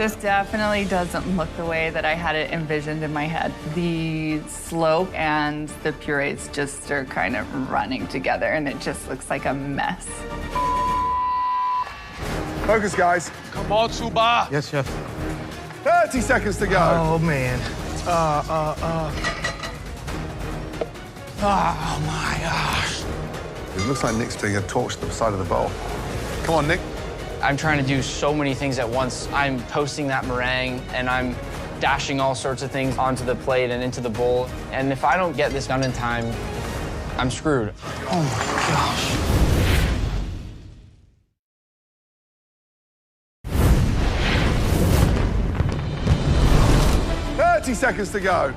This definitely doesn't look the way that I had it envisioned in my head. The slope and the purees just are kind of running together, and it just looks like a mess. Focus, guys. Come on, Tuba. Yes, chef. 30 seconds to go. Oh, man. Oh, my gosh. It looks like Nick's doing a torch to the side of the bowl. Come on, Nick. I'm trying to do so many things at once. I'm toasting that meringue, and I'm dashing all sorts of things onto the plate and into the bowl. And if I don't get this done in time, I'm screwed. Oh, my gosh. Seconds to go.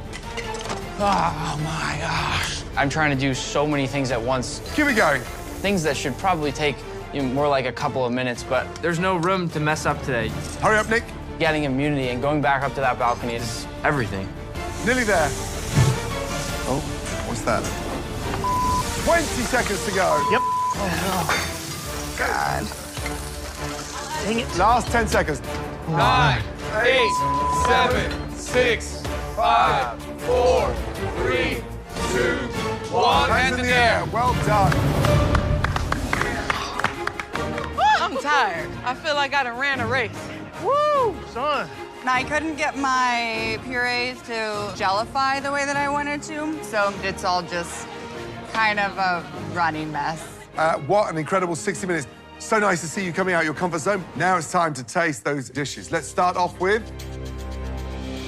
Oh, my gosh. I'm trying to do so many things at once. Keep it going. Things that should probably take more like a couple of minutes, but there's no room to mess up today. Hurry up, Nick. Getting immunity and going back up to that balcony is everything. Nearly there. Oh, what's that? 20 seconds to go. Yep. Oh, God. Dang it. Last 10 seconds. 9, 8, 7, 6, 5, 4, 3, 2, 1. Hands in the air. Well done. I'm tired. I feel like I done ran a race. Woo, son. I couldn't get my purees to gellify the way that I wanted to, so it's all just kind of a running mess. What an incredible 60 minutes. So nice to see you coming out your comfort zone. Now it's time to taste those dishes. Let's start off with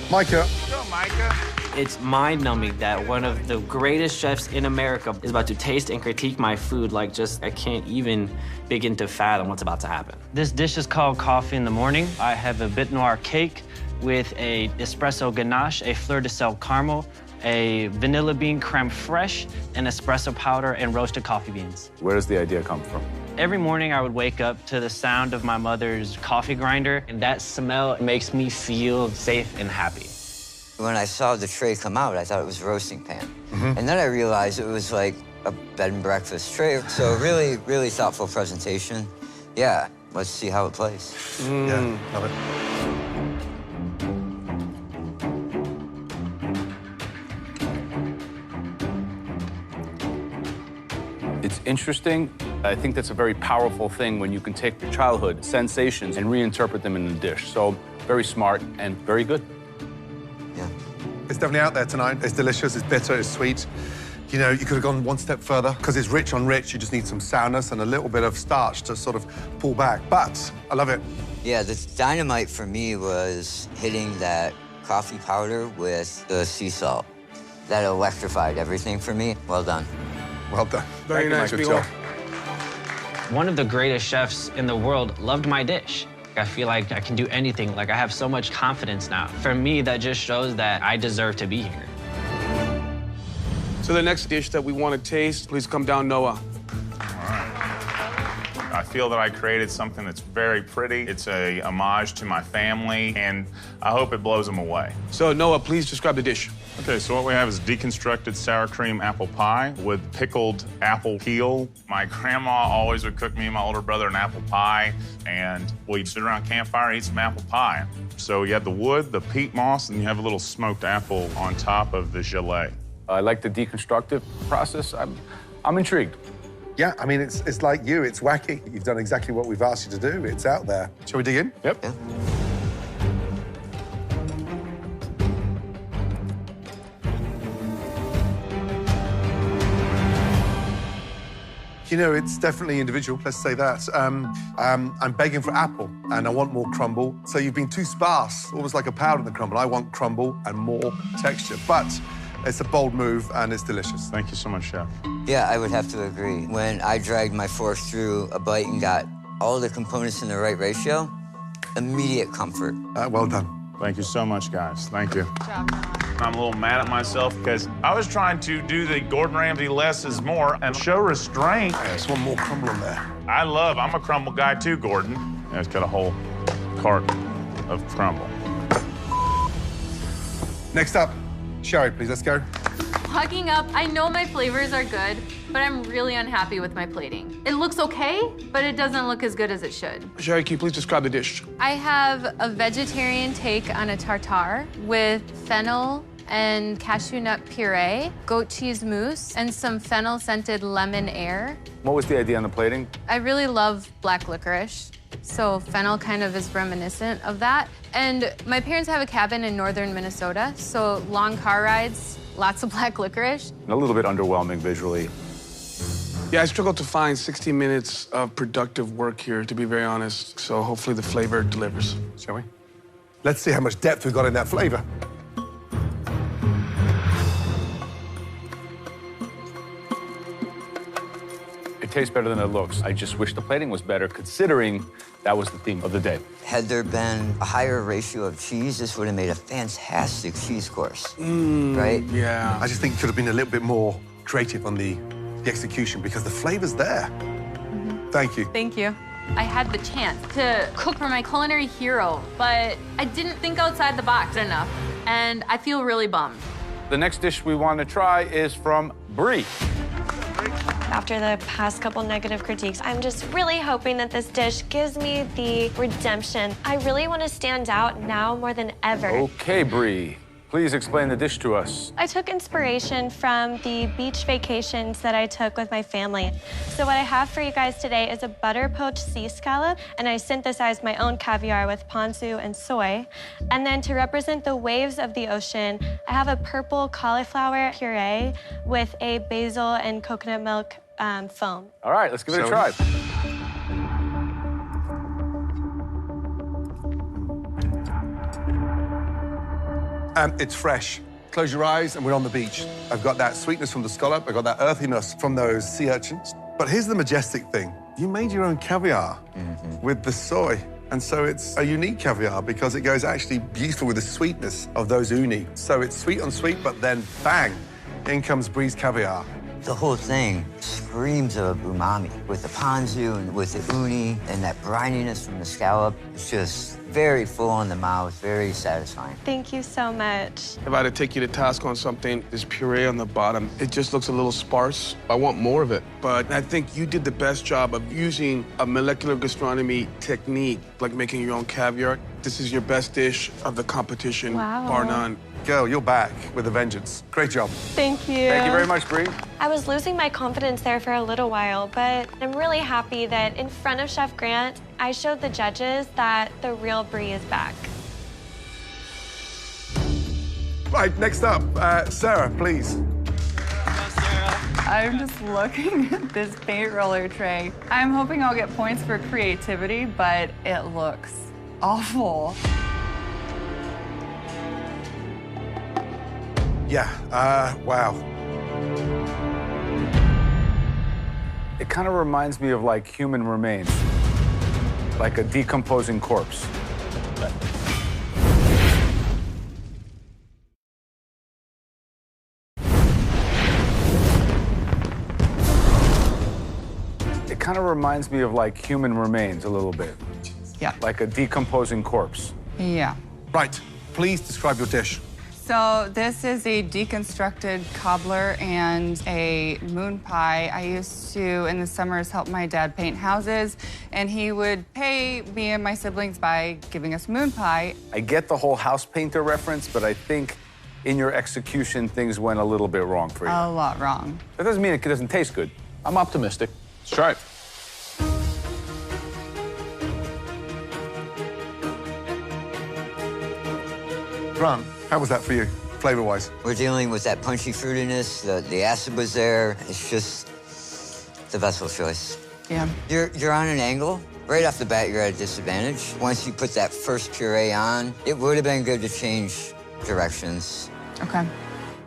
Micah. Go, Micah. It's mind-numbing that one of the greatest chefs in America is about to taste and critique my food like just I can't even begin to fathom what's about to happen. This dish is called coffee in the morning. I have a bit noir cake with a espresso ganache, a fleur de sel caramel, a vanilla bean creme fraiche, and espresso powder and roasted coffee beans. Where does the idea come from? Every morning I would wake up to the sound of my mother's coffee grinder, and that smell makes me feel safe and happy. When I saw the tray come out, I thought it was a roasting pan. And then I realized it was like a bed and breakfast tray. So really, really thoughtful presentation. Yeah, let's see how it plays. Yeah, love it. It's interesting. I think that's a very powerful thing when you can take your childhood sensations and reinterpret them in a dish. So very smart and very good. Yeah. It's definitely out there tonight. It's delicious, it's bitter, it's sweet. You know, you could have gone one step further because it's rich on rich. You just need some sourness and a little bit of starch to sort of pull back. But I love it. Yeah, the dynamite for me was hitting that coffee powder with the sea salt. That electrified everything for me. Well done. Well done. Very nice, Good Miguel. job. One of the greatest chefs in the world loved my dish. I feel like I can do anything. Like, I have so much confidence now. For me, that just shows that I deserve to be here. So the next dish that we want to taste, please come down, Noah. I feel that I created something that's very pretty. It's a homage to my family, and I hope it blows them away. So Noah, please describe the dish. Okay, so what we have is deconstructed sour cream apple pie with pickled apple peel. My grandma always would cook me and my older brother an apple pie, and we'd sit around a campfire and eat some apple pie. So you have the wood, the peat moss, and you have a little smoked apple on top of the gelée. I like the deconstructive process. I'm intrigued. Yeah, I mean, it's like you. It's wacky. You've done exactly what we've asked you to do. It's out there. Shall we dig in? Yep. Yeah. You know, it's definitely individual, let's say that. I'm begging for apple, and I want more crumble. So you've been too sparse, almost like a powder in the crumble. I want crumble and more texture. But it's a bold move, and it's delicious. Thank you so much, Chef. Yeah, I would have to agree. When I dragged my fork through a bite and got all the components in the right ratio, immediate comfort. Well done. Thank you so much, guys. Thank you. Good job, Noah. I'm a little mad at myself because I was trying to do the Gordon Ramsay less is more and show restraint. Yeah, just want more crumble in there. I'm a crumble guy too, Gordon. Yeah, it's got a whole cart of crumble. Next up, Sherry, please, let's go. Hugging up, I know my flavors are good, but I'm really unhappy with my plating. It looks okay, but it doesn't look as good as it should. Sherry, can you please describe the dish? I have a vegetarian take on a tartare with fennel and cashew nut puree, goat cheese mousse, and some fennel-scented lemon air. What was the idea on the plating? I really love black licorice, so fennel kind of is reminiscent of that. And my parents have a cabin in northern Minnesota, so long car rides, lots of black licorice. A little bit underwhelming visually. Yeah, I struggled to find 60 minutes of productive work here, to be very honest. So hopefully the flavor delivers. Shall we? Let's see how much depth we've got in that flavor. It tastes better than it looks. I just wish the plating was better, considering that was the theme of the day. Had there been a higher ratio of cheese, this would have made a fantastic cheese course, right? Yeah. I just think it could have been a little bit more creative on the execution because the flavor's there. Thank you. Thank you. I had the chance to cook for my culinary hero, but I didn't think outside the box enough, and I feel really bummed. The next dish we want to try is from Brie. After the past couple negative critiques, I'm just really hoping that this dish gives me the redemption. I really want to stand out now more than ever. Okay, Brie. Please explain the dish to us. I took inspiration from the beach vacations that I took with my family. So what I have for you guys today is a butter poached sea scallop, and I synthesized my own caviar with ponzu and soy. And then to represent the waves of the ocean, I have a purple cauliflower puree with a basil and coconut milk foam. All right, let's give it a try. It's fresh. Close your eyes and we're on the beach. I've got that sweetness from the scallop. I've got that earthiness from those sea urchins. But here's the majestic thing. You made your own caviar with the soy. And so it's a unique caviar because it goes actually beautiful with the sweetness of those uni. So it's sweet on sweet, but then bang, in comes Brie's caviar. The whole thing screams of umami with the ponzu and with the uni and that brininess from the scallop. It's just very full in the mouth, very satisfying. Thank you so much. If I had to take you to task on something, this puree on the bottom, it just looks a little sparse. I want more of it. But I think you did the best job of using a molecular gastronomy technique, like making your own caviar. This is your best dish of the competition, Wow. bar none. Girl, you're back with a vengeance. Great job. Thank you. Thank you very much, Brie. I was losing my confidence there for a little while, but I'm really happy that in front of Chef Grant, I showed the judges that the real Brie is back. Right, next up, Sarah, please. I'm just looking at this paint roller tray. I'm hoping I'll get points for creativity, but it looks awful. Yeah, wow. It kind of reminds me of like human remains, like a decomposing corpse. It kind of reminds me of like human remains a little bit. Yeah. Like a decomposing corpse. Yeah. Right, please describe your dish. So this is a deconstructed cobbler and a moon pie. I used to, in the summers, help my dad paint houses, and he would pay me and my siblings by giving us moon pie. I get the whole house painter reference, but I think in your execution, things went a little bit wrong for you. A lot wrong. That doesn't mean it doesn't taste good. I'm optimistic. Let's try it. Grant, how was that for you, flavor-wise? We're dealing with that punchy fruitiness. The acid was there. It's just the vessel choice. Yeah. You're on an angle. Right off the bat, you're at a disadvantage. Once you put that first puree on, it would have been good to change directions. Okay.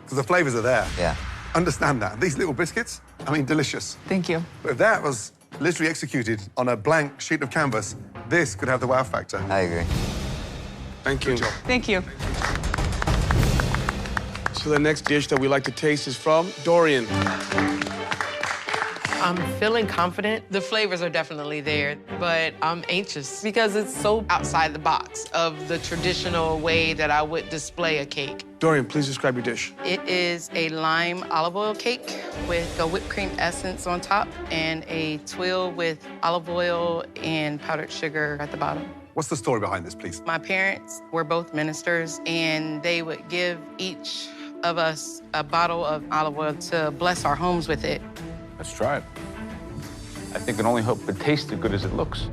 Because the flavors are there. Yeah. Understand that. These little biscuits, I mean, delicious. Thank you. But if that was literally executed on a blank sheet of canvas, this could have the wow factor. I agree. Thank you. Thank you. So the next dish that we like to taste is from Dorian. I'm feeling confident. The flavors are definitely there, but I'm anxious because it's so outside the box of the traditional way that I would display a cake. Dorian, please describe your dish. It is a lime olive oil cake with a whipped cream essence on top and a twill with olive oil and powdered sugar at the bottom. What's the story behind this, please? My parents were both ministers, and they would give each of us a bottle of olive oil to bless our homes with it. Let's try it. I think it only hope it tastes as good as it looks.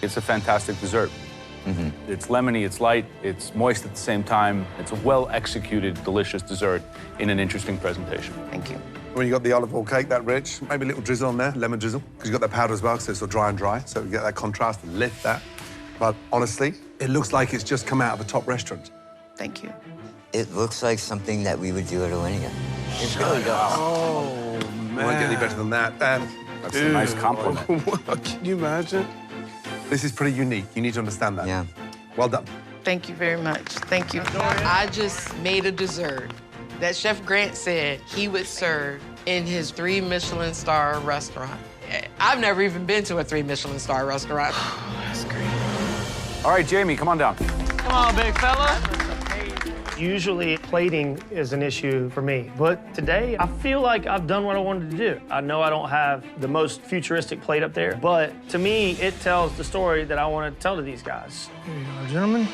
It's a fantastic dessert. It's lemony, it's light, it's moist at the same time. It's a well-executed, delicious dessert in an interesting presentation. Thank you. When you got the olive oil cake, that rich, maybe a little drizzle on there, lemon drizzle, because you got that powder as well, so it's sort of dry and dry, so you get that contrast and lift that. But honestly, it looks like it's just come out of a top restaurant. Thank you. It looks like something that we would do at Alinea. It really does. Oh, man. Won't get any better than that. That's a nice compliment. Can you imagine? This is pretty unique. You need to understand that. Yeah. Well done. Thank you very much. Thank you. I just made a dessert that Chef Grant said he would serve in his 3 Michelin star restaurant. I've never even been to a 3 Michelin star restaurant. That's great. All right, Jamie, come on down. Come on, big fella. Usually, plating is an issue for me, but today I feel like I've done what I wanted to do. I know I don't have the most futuristic plate up there, but to me, it tells the story that I want to tell to these guys. Here you are, gentlemen.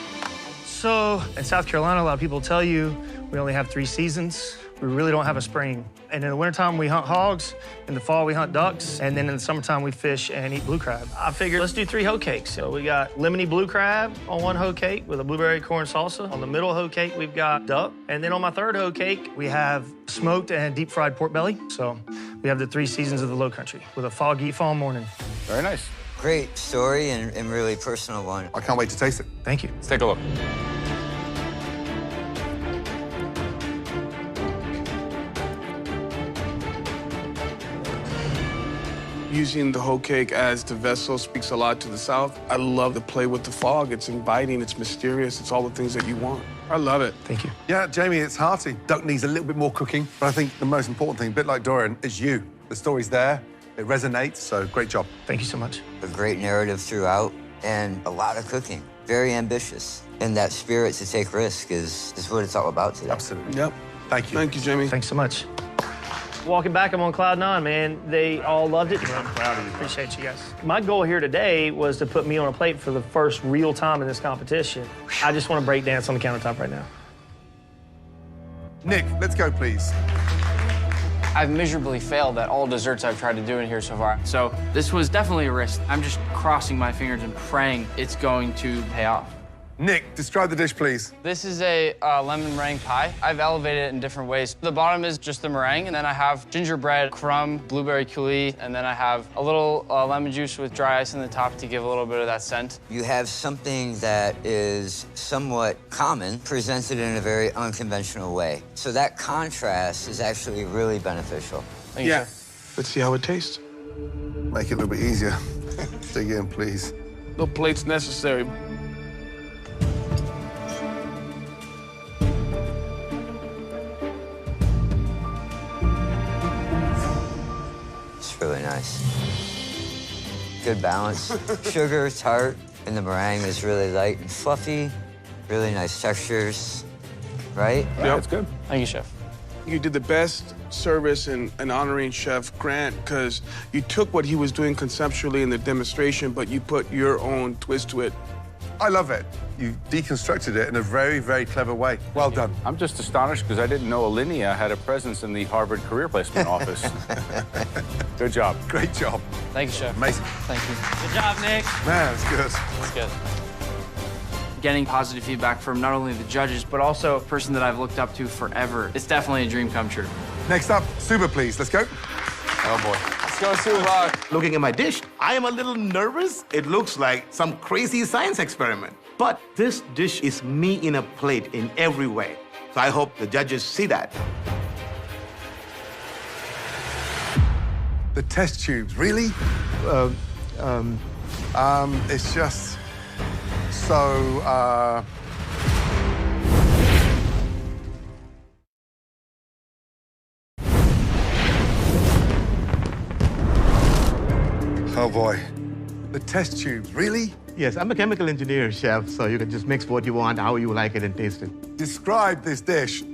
So, in South Carolina, a lot of people tell you we only have 3 seasons. We really don't have a spring. And in the wintertime, we hunt hogs. In the fall, we hunt ducks. And then in the summertime, we fish and eat blue crab. I figured let's do 3 hoe cakes. So we got lemony blue crab on one hoe cake with a blueberry corn salsa. On the middle hoe cake, we've got duck. And then on my third hoe cake, we have smoked and deep fried pork belly. So we have the 3 seasons of the Low Country with a foggy fall morning. Very nice. Great story and really personal one. I can't wait to taste it. Thank you. Let's take a look. Using the hoe cake as the vessel speaks a lot to the South. I love to play with the fog. It's inviting, it's mysterious, it's all the things that you want. I love it. Thank you. Yeah, Jamie, it's hearty. Duck needs a little bit more cooking, but I think the most important thing, a bit like Dorian, is you. The story's there, it resonates, so great job. Thank you so much. A great narrative throughout and a lot of cooking. Very ambitious. And that spirit to take risk is what it's all about today. Absolutely. Yep. Thank you. Thank you, Jamie. Thanks so much. Walking back, I'm on cloud 9, man. They all loved it. I'm proud of you, bro. Appreciate you guys. My goal here today was to put me on a plate for the first real time in this competition. I just want to break dance on the countertop right now. Nick, let's go, please. I've miserably failed at all desserts I've tried to do in here so far. So this was definitely a risk. I'm just crossing my fingers and praying it's going to pay off. Nick, describe the dish, please. This is a lemon meringue pie. I've elevated it in different ways. The bottom is just the meringue, and then I have gingerbread, crumb, blueberry coulis, and then I have a little lemon juice with dry ice in the top to give a little bit of that scent. You have something that is somewhat common, presented in a very unconventional way. So that contrast is actually really beneficial. Thank you, Yeah. Chef. Let's see how it tastes. Make it a little bit easier. Dig in, please. No plates necessary. It's really nice. Good balance. Sugar, tart, and the meringue is really light and fluffy. Really nice textures, right? Yeah, it's good. Thank you, Chef. You did the best service in honoring Chef Grant because you took what he was doing conceptually in the demonstration, but you put your own twist to it. I love it. You deconstructed it in a very, very clever way. Well done. I'm just astonished because I didn't know Alinea had a presence in the Harvard Career Placement Office. Good job. Great job. Thank you, Chef. Amazing. Thank you. Good job, Nick. Man, it's good. That's good. Getting positive feedback from not only the judges, but also a person that I've looked up to forever. It's definitely a dream come true. Next up, Suba, please. Let's go. Oh, boy. Let's go, Subak. Looking at my dish, I am a little nervous. It looks like some crazy science experiment. But this dish is me in a plate in every way. So I hope the judges see that. The test tubes, really? It's just so, Oh, boy. The test tubes, really? Yes, I'm a chemical engineer, chef, so you can just mix what you want, how you like it, and taste it. Describe this dish.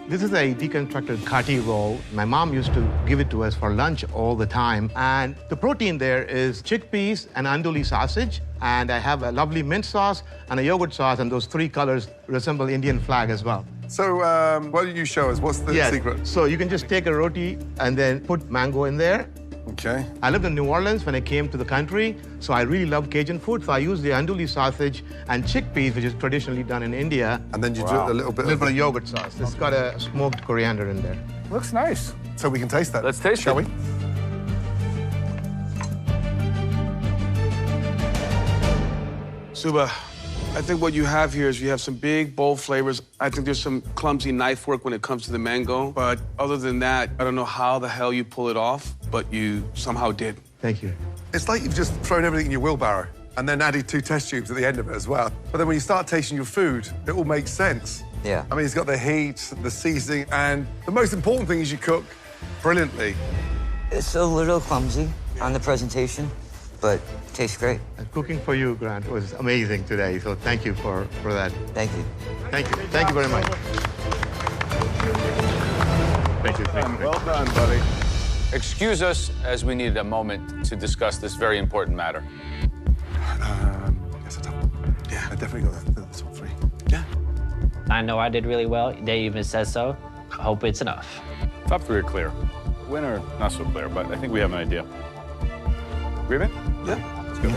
This is a deconstructed kati roll. My mom used to give it to us for lunch all the time. And the protein there is chickpeas and andouille sausage. And I have a lovely mint sauce and a yogurt sauce, and those three colors resemble Indian flag as well. So, why don't you show us? What's the secret? So you can just take a roti and then put mango in there. Okay. I lived in New Orleans when I came to the country, so I really love Cajun food. So I use the andouille sausage and chickpeas, which is traditionally done in India. And then you do a little bit of yogurt sauce. It's got a smoked coriander in there. Looks nice. So we can taste that. Let's taste it. Shall we? Suba, I think what you have here is you have some big, bold flavors. I think there's some clumsy knife work when it comes to the mango. But other than that, I don't know how the hell you pull it off, but you somehow did. Thank you. It's like you've just thrown everything in your wheelbarrow and then added 2 test tubes at the end of it as well. But then when you start tasting your food, it all makes sense. Yeah. I mean, it's got the heat, the seasoning, and the most important thing is you cook brilliantly. It's a little clumsy on the presentation, but tastes great. Cooking for you, Grant, was amazing today, so thank you for that. Thank you. Thank you. Thank you very much. Thank you. Thank you. Well done, buddy. Excuse us as we needed a moment to discuss this very important matter. Yeah, I definitely got the top 3. Yeah. I know I did really well. They even said so. I hope it's enough. Top 3 are clear. Winner, not so clear, but I think we have an idea. Agreement? Yeah. Let's go.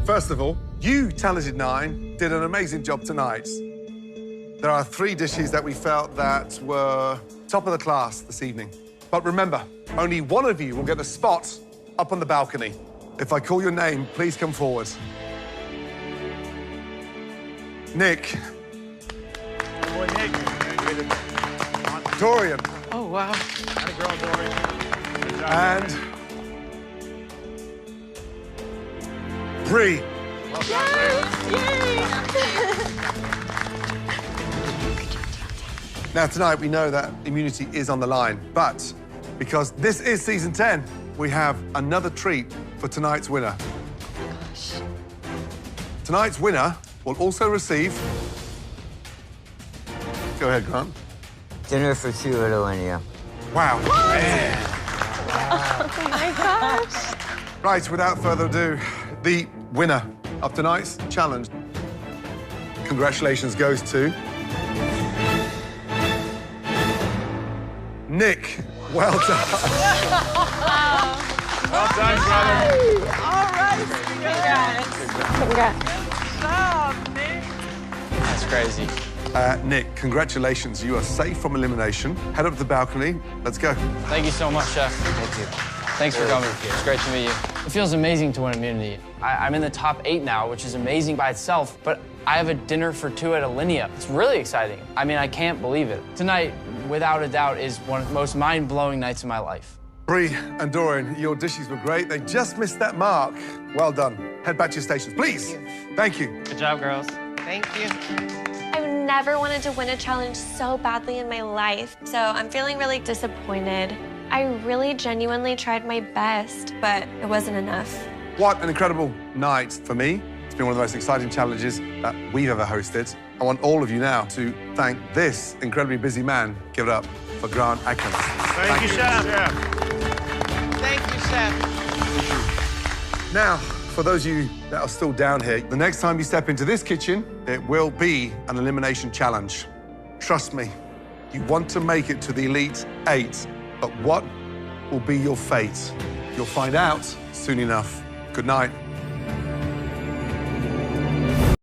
First of all, you, Talented 9, did an amazing job tonight. There are 3 dishes that we felt that were top of the class this evening. But remember, only one of you will get a spot up on the balcony. If I call your name, please come forward. Nick. Boy, Nick. Dorian. Oh, wow. Had a girl, Dorian. Good job. And Bree. Now, tonight, we know that immunity is on the line, but because this is season 10, we have another treat for tonight's winner. Tonight's winner will also receive... Go ahead, Grant. Dinner for 2 at Alinea. Wow. Man. Oh my gosh. Right, without further ado, the winner of tonight's challenge. Congratulations goes to... Nick. Well done. Well done, brother. All right. Congrats. Good job, Nick. That's crazy. Nick, congratulations. You are safe from elimination. Head up to the balcony. Let's go. Thank you so much, Chef. Thank you. Thanks for coming. It's great to meet you. It feels amazing to win immunity. I'm in the top 8 now, which is amazing by itself, but I have a dinner for 2 at Alinea. It's really exciting. I mean, I can't believe it. Tonight, without a doubt, is one of the most mind-blowing nights of my life. Bree and your dishes were great. They just missed that mark. Well done. Head back to your stations, please. Thank you. Good job, girls. Thank you. I've never wanted to win a challenge so badly in my life, so I'm feeling really disappointed. I really genuinely tried my best, but it wasn't enough. What an incredible night for me. It's been one of the most exciting challenges that we've ever hosted. I want all of you now to thank this incredibly busy man. Give it up for Grant Atkins. Thank you, Chef. Thank you, Chef. Now, for those of you that are still down here, the next time you step into this kitchen, it will be an elimination challenge. Trust me, you want to make it to the Elite 8, but what will be your fate? You'll find out soon enough. Good night.